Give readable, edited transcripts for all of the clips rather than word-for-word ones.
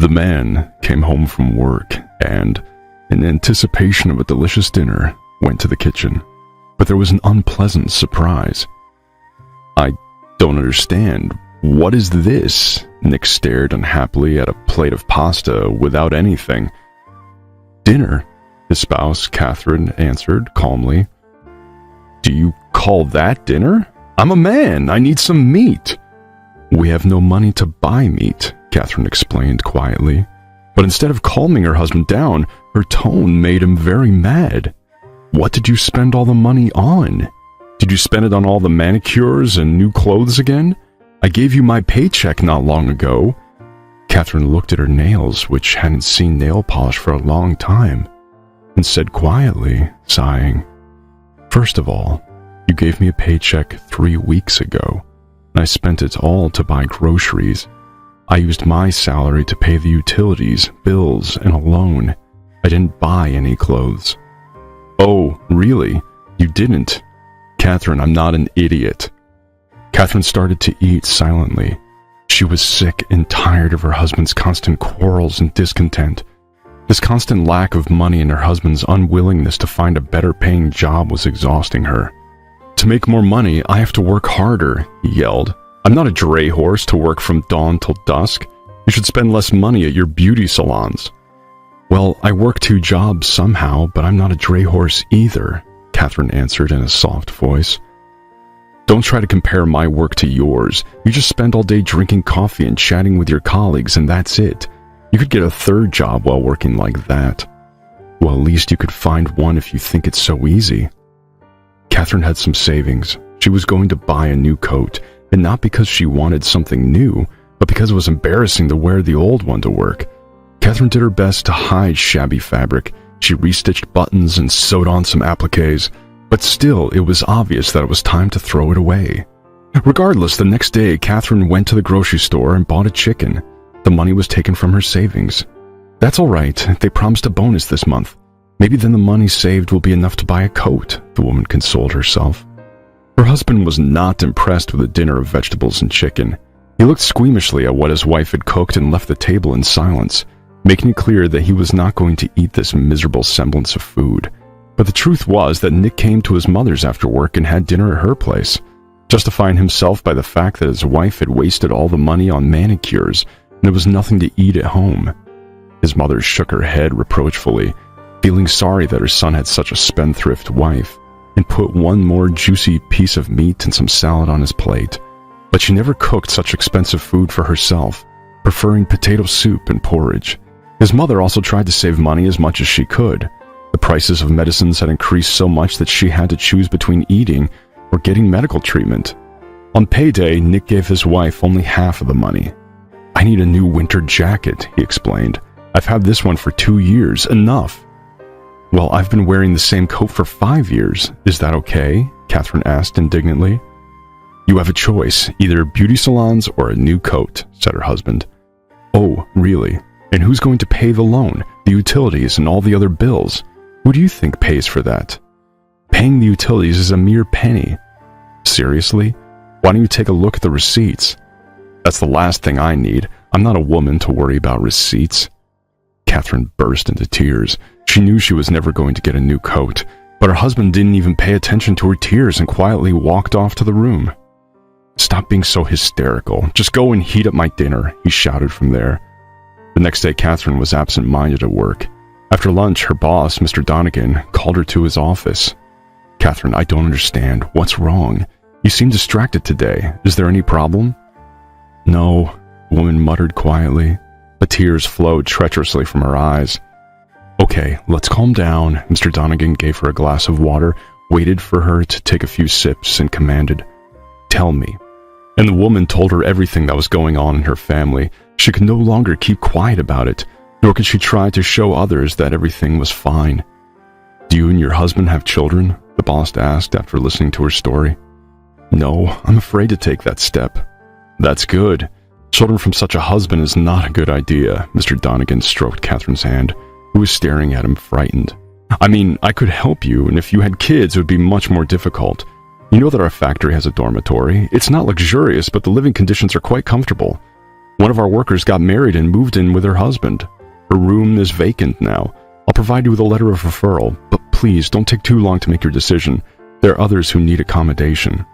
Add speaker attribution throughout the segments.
Speaker 1: The man came home from work and, in anticipation of a delicious dinner, went to the kitchen. But there was an unpleasant surprise. "I don't understand. What is this?" Nick stared unhappily at a plate of pasta without anything. "Dinner," his spouse, Catherine, answered calmly. "Do you call that dinner? I'm a man. I need some meat." "We have no money to buy meat," Catherine explained quietly. But instead of calming her husband down, her tone made him very mad. "What did you spend all the money on? Did you spend it on all the manicures and new clothes again? I gave you my paycheck not long ago." Catherine looked at her nails, which hadn't seen nail polish for a long time, and said quietly, sighing, "First of all, you gave me a paycheck 3 weeks ago, and I spent it all to buy groceries. I used my salary to pay the utilities, bills, and a loan. I didn't buy any clothes." "Oh, really? You didn't?" "Catherine, I'm not an idiot." Catherine started to eat silently. She was sick and tired of her husband's constant quarrels and discontent. This constant lack of money and her husband's unwillingness to find a better-paying job was exhausting her. "To make more money, I have to work harder," he yelled. "I'm not a dray horse to work from dawn till dusk. You should spend less money at your beauty salons." "Well, I work 2 jobs somehow, but I'm not a dray horse either," Catherine answered in a soft voice. "Don't try to compare my work to yours. You just spend all day drinking coffee and chatting with your colleagues, and that's it. You could get a 3rd job while working like that." "Well, at least you could find one if you think it's so easy." Catherine had some savings. She was going to buy a new coat, and not because she wanted something new, but because it was embarrassing to wear the old one to work. Catherine did her best to hide shabby fabric. She restitched buttons and sewed on some appliques, but still it was obvious that it was time to throw it away. Regardless, the next day Catherine went to the grocery store and bought a chicken. The money was taken from her savings. "That's all right. They promised a bonus this month. Maybe then the money saved will be enough to buy a coat," the woman consoled herself. Her husband was not impressed with a dinner of vegetables and chicken. He looked squeamishly at what his wife had cooked and left the table in silence, making it clear that he was not going to eat this miserable semblance of food. But the truth was that Nick came to his mother's after work and had dinner at her place, justifying himself by the fact that his wife had wasted all the money on manicures and there was nothing to eat at home. His mother shook her head reproachfully, feeling sorry that her son had such a spendthrift wife, and put one more juicy piece of meat and some salad on his plate. But she never cooked such expensive food for herself, preferring potato soup and porridge. His mother also tried to save money as much as she could. The prices of medicines had increased so much that she had to choose between eating or getting medical treatment. On payday, Nick gave his wife only half of the money. "I need a new winter jacket," he explained. "I've had this one for 2 years. Enough." "Well, I've been wearing the same coat for 5 years. Is that okay?" Catherine asked indignantly. "You have a choice, either beauty salons or a new coat," said her husband. "Oh, really? And who's going to pay the loan, the utilities, and all the other bills? Who do you think pays for that? Paying the utilities is a mere penny." "Seriously? Why don't you take a look at the receipts?" "That's the last thing I need. I'm not a woman to worry about receipts." Catherine burst into tears. She knew she was never going to get a new coat, but her husband didn't even pay attention to her tears and quietly walked off to the room. "Stop being so hysterical. Just go and heat up my dinner," he shouted from there. The next day, Catherine was absent-minded at work. After lunch, her boss, Mr. Donegan, called her to his office. "Catherine, I don't understand. What's wrong? You seem distracted today. Is there any problem?" "No," the woman muttered quietly. The tears flowed treacherously from her eyes. "Okay, let's calm down." Mr. Donegan gave her a glass of water, waited for her to take a few sips, and commanded, "Tell me." And the woman told her everything that was going on in her family. She could no longer keep quiet about it, nor could she try to show others that everything was fine. "Do you and your husband have children?" the boss asked after listening to her story. "No, I'm afraid to take that step." "That's good. Children from such a husband is not a good idea." Mr. Donegan stroked Catherine's hand, who was staring at him frightened. "I mean, I could help you, and if you had kids, it would be much more difficult. You know that our factory has a dormitory. It's not luxurious, but the living conditions are quite comfortable. One of our workers got married and moved in with her husband. Her room is vacant now. I'll provide you with a letter of referral, but please don't take too long to make your decision. There are others who need accommodation."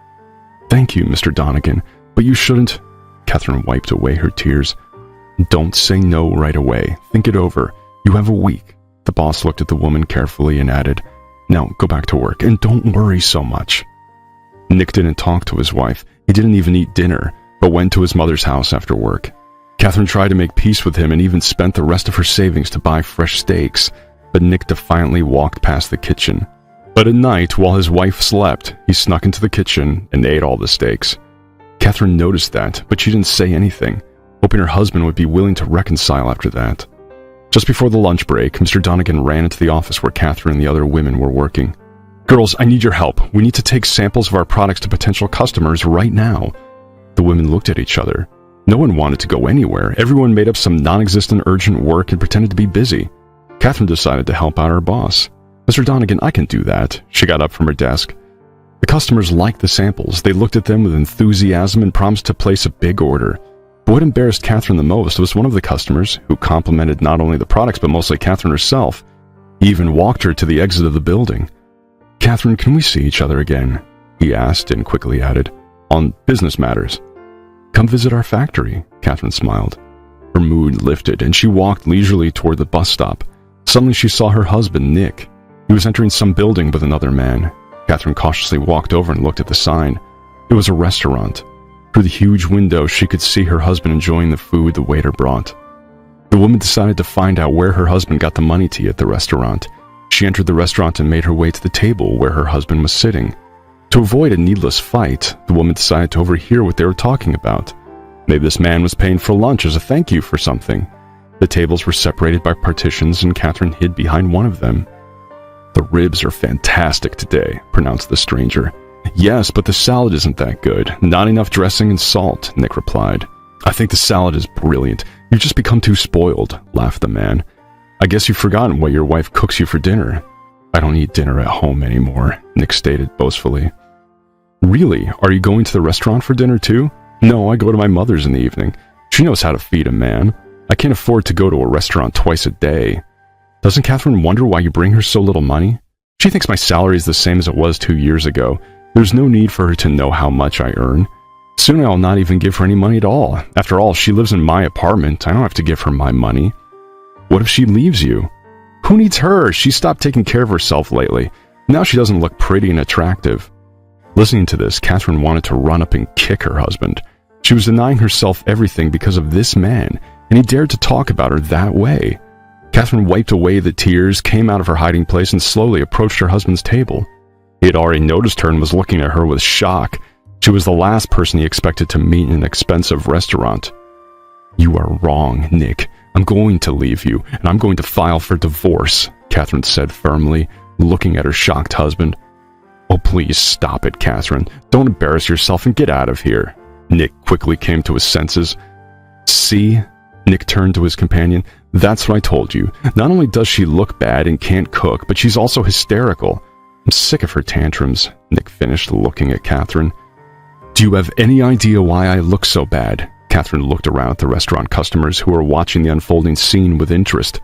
Speaker 1: "Thank you, Mr. Donegan, but you shouldn't—" Catherine wiped away her tears. "Don't say no right away. Think it over. You have a week." The boss looked at the woman carefully and added, "Now go back to work, and don't worry so much." Nick didn't talk to his wife. He didn't even eat dinner, but went to his mother's house after work. Catherine tried to make peace with him and even spent the rest of her savings to buy fresh steaks, but Nick defiantly walked past the kitchen. But at night, while his wife slept, he snuck into the kitchen and ate all the steaks. Catherine noticed that, but she didn't say anything, hoping her husband would be willing to reconcile after that. Just before the lunch break, Mr. Donegan ran into the office where Catherine and the other women were working. "Girls, I need your help. We need to take samples of our products to potential customers right now." The women looked at each other. No one wanted to go anywhere. Everyone made up some non-existent urgent work and pretended to be busy. Catherine decided to help out her boss. "Mr. Donegan, I can do that." She got up from her desk. The customers liked the samples. They looked at them with enthusiasm and promised to place a big order. But what embarrassed Catherine the most was one of the customers, who complimented not only the products but mostly Catherine herself. He even walked her to the exit of the building. "Catherine, can we see each other again?" he asked and quickly added, "On business matters." "Come visit our factory," Catherine smiled. Her mood lifted, and she walked leisurely toward the bus stop. Suddenly she saw her husband, Nick. He was entering some building with another man. Catherine cautiously walked over and looked at the sign. It was a restaurant. Through the huge window, she could see her husband enjoying the food the waiter brought. The woman decided to find out where her husband got the money to eat at the restaurant. She entered the restaurant and made her way to the table where her husband was sitting. To avoid a needless fight, the woman decided to overhear what they were talking about. Maybe this man was paying for lunch as a thank you for something. The tables were separated by partitions, and Catherine hid behind one of them. "The ribs are fantastic today," pronounced the stranger. "Yes, but the salad isn't that good. Not enough dressing and salt," Nick replied. "I think the salad is brilliant. You've just become too spoiled," laughed the man. "I guess you've forgotten what your wife cooks you for dinner." "I don't eat dinner at home anymore," Nick stated boastfully. "Really? Are you going to the restaurant for dinner too?" "No, I go to my mother's in the evening. She knows how to feed a man. I can't afford to go to a restaurant twice a day." "Doesn't Catherine wonder why you bring her so little money?" "She thinks my salary is the same as it was 2 years ago. There's no need for her to know how much I earn. Soon I'll not even give her any money at all. After all, she lives in my apartment. I don't have to give her my money." "What if she leaves you?" "Who needs her? She's stopped taking care of herself lately. Now she doesn't look pretty and attractive." Listening to this, Catherine wanted to run up and kick her husband. She was denying herself everything because of this man, and he dared to talk about her that way. Catherine wiped away the tears, came out of her hiding place, and slowly approached her husband's table. He had already noticed her and was looking at her with shock. She was the last person he expected to meet in an expensive restaurant. "You are wrong, Nick. I'm going to leave you, and I'm going to file for divorce," Catherine said firmly, looking at her shocked husband. "Oh, please stop it, Catherine. Don't embarrass yourself and get out of here." Nick quickly came to his senses. "See?" Nick turned to his companion. "That's what I told you. Not only does she look bad and can't cook, but she's also hysterical. I'm sick of her tantrums," Nick finished, looking at Catherine. "Do you have any idea why I look so bad?" Catherine looked around at the restaurant customers who were watching the unfolding scene with interest.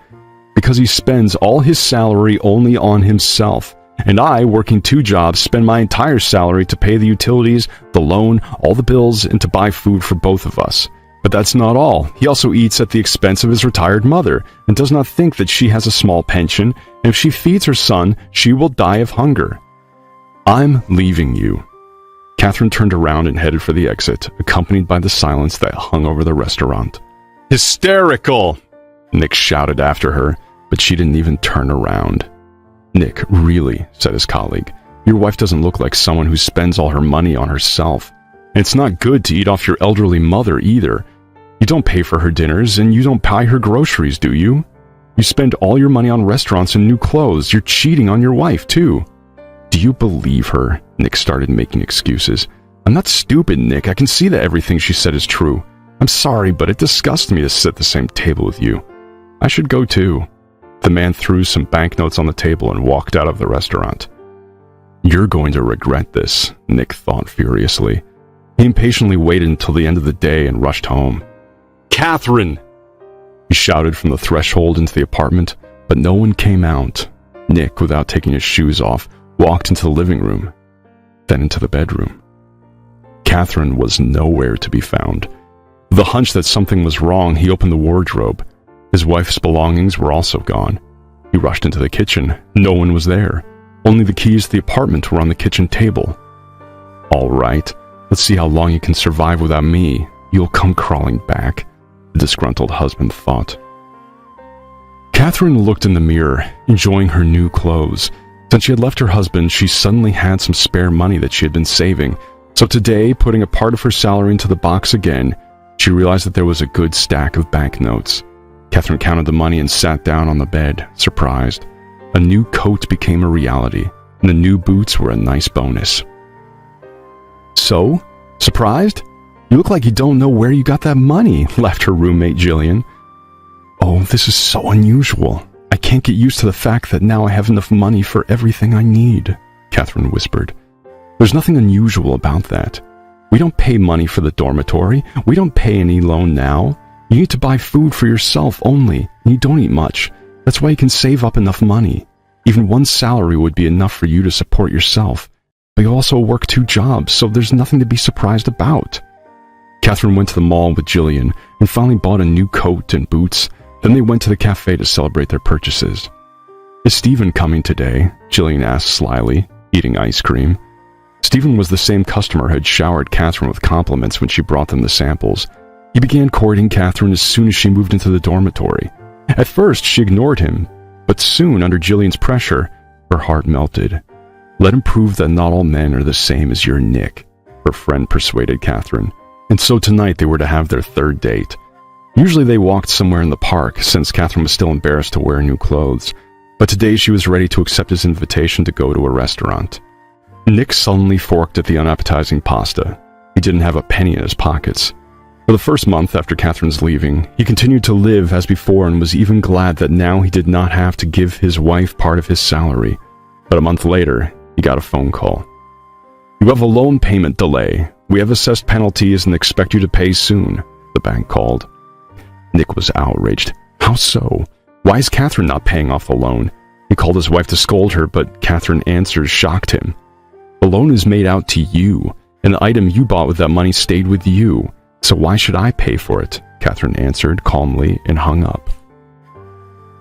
Speaker 1: "Because he spends all his salary only on himself. And I, working 2 jobs, spend my entire salary to pay the utilities, the loan, all the bills, and to buy food for both of us. But that's not all. He also eats at the expense of his retired mother, and does not think that she has a small pension, and if she feeds her son, she will die of hunger. I'm leaving you." Catherine turned around and headed for the exit, accompanied by the silence that hung over the restaurant. "Hysterical!" Nick shouted after her, but she didn't even turn around. "Nick, really," said his colleague, "your wife doesn't look like someone who spends all her money on herself. And it's not good to eat off your elderly mother either. You don't pay for her dinners, and you don't buy her groceries, do you? You spend all your money on restaurants and new clothes. You're cheating on your wife, too." "Do you believe her?" Nick started making excuses. "I'm not stupid, Nick. I can see that everything she said is true. I'm sorry, but it disgusts me to sit at the same table with you. I should go, too." The man threw some banknotes on the table and walked out of the restaurant. "You're going to regret this," Nick thought furiously. He impatiently waited until the end of the day and rushed home. Catherine!" He shouted from the threshold into the apartment, but no one came out. Nick, without taking his shoes off, walked into the living room, then into the bedroom. Catherine was nowhere to be found. With the hunch that something was wrong, he opened the wardrobe. His wife's belongings were also gone. He rushed into the kitchen. No one was there. Only the keys to the apartment were on the kitchen table. "All right, let's see how long you can survive without me. You'll come crawling back," the disgruntled husband thought. Catherine looked in the mirror, enjoying her new clothes. Since she had left her husband, she suddenly had some spare money that she had been saving. So today, putting a part of her salary into the box again, she realized that there was a good stack of banknotes. Catherine counted the money and sat down on the bed, surprised. A new coat became a reality, and the new boots were a nice bonus. "So? Surprised? You look like you don't know where you got that money," laughed her roommate Jillian. "Oh, this is so unusual. I can't get used to the fact that now I have enough money for everything I need," Catherine whispered. "There's nothing unusual about that. We don't pay money for the dormitory. We don't pay any loan now. You need to buy food for yourself only, and you don't eat much. That's why you can save up enough money. Even one salary would be enough for you to support yourself. But you also work 2 jobs, so there's nothing to be surprised about." Catherine went to the mall with Jillian and finally bought a new coat and boots. Then they went to the cafe to celebrate their purchases. "Is Stephen coming today?" Jillian asked slyly, eating ice cream. Stephen was the same customer who had showered Catherine with compliments when she brought them the samples. He began courting Catherine as soon as she moved into the dormitory. At first, she ignored him, but soon, under Jillian's pressure, her heart melted. "Let him prove that not all men are the same as your Nick," her friend persuaded Catherine. And so tonight they were to have their 3rd date. Usually they walked somewhere in the park, since Catherine was still embarrassed to wear new clothes. But today she was ready to accept his invitation to go to a restaurant. Nick sullenly forked at the unappetizing pasta. He didn't have a penny in his pockets. For the first month after Catherine's leaving, he continued to live as before and was even glad that now he did not have to give his wife part of his salary. But a month later, he got a phone call. "You have a loan payment delay. We have assessed penalties and expect you to pay soon," the bank called. Nick was outraged. How so? Why is Catherine not paying off the loan? He called his wife to scold her, but Catherine's answers shocked him. "The loan is made out to you, and the item you bought with that money stayed with you. So why should I pay for it?" Catherine answered calmly and hung up.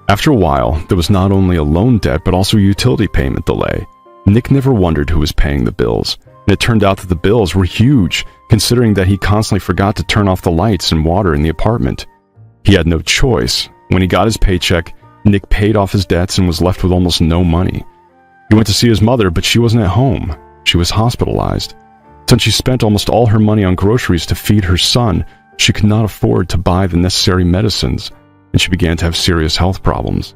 Speaker 1: After a while, there was not only a loan debt but also a utility payment delay. Nick never wondered who was paying the bills, and it turned out that the bills were huge, considering that he constantly forgot to turn off the lights and water in the apartment. He had no choice. When he got his paycheck, Nick paid off his debts and was left with almost no money. He went to see his mother, but she wasn't at home. She was hospitalized. Since she spent almost all her money on groceries to feed her son, she could not afford to buy the necessary medicines, and she began to have serious health problems.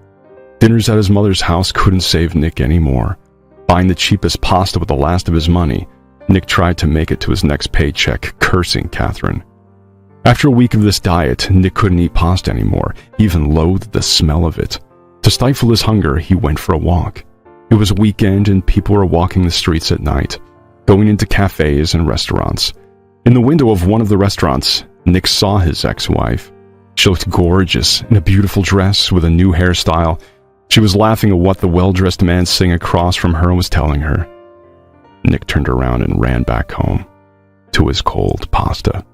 Speaker 1: Dinners at his mother's house couldn't save Nick anymore. Buying the cheapest pasta with the last of his money, Nick tried to make it to his next paycheck, cursing Catherine. After a week of this diet, Nick couldn't eat pasta anymore. He even loathed the smell of it. To stifle his hunger, he went for a walk. It was a weekend and people were walking the streets at night, going into cafes and restaurants. In the window of one of the restaurants, Nick saw his ex-wife. She looked gorgeous in a beautiful dress with a new hairstyle. She was laughing at what the well-dressed man sitting across from her was telling her. Nick turned around and ran back home to his cold pasta.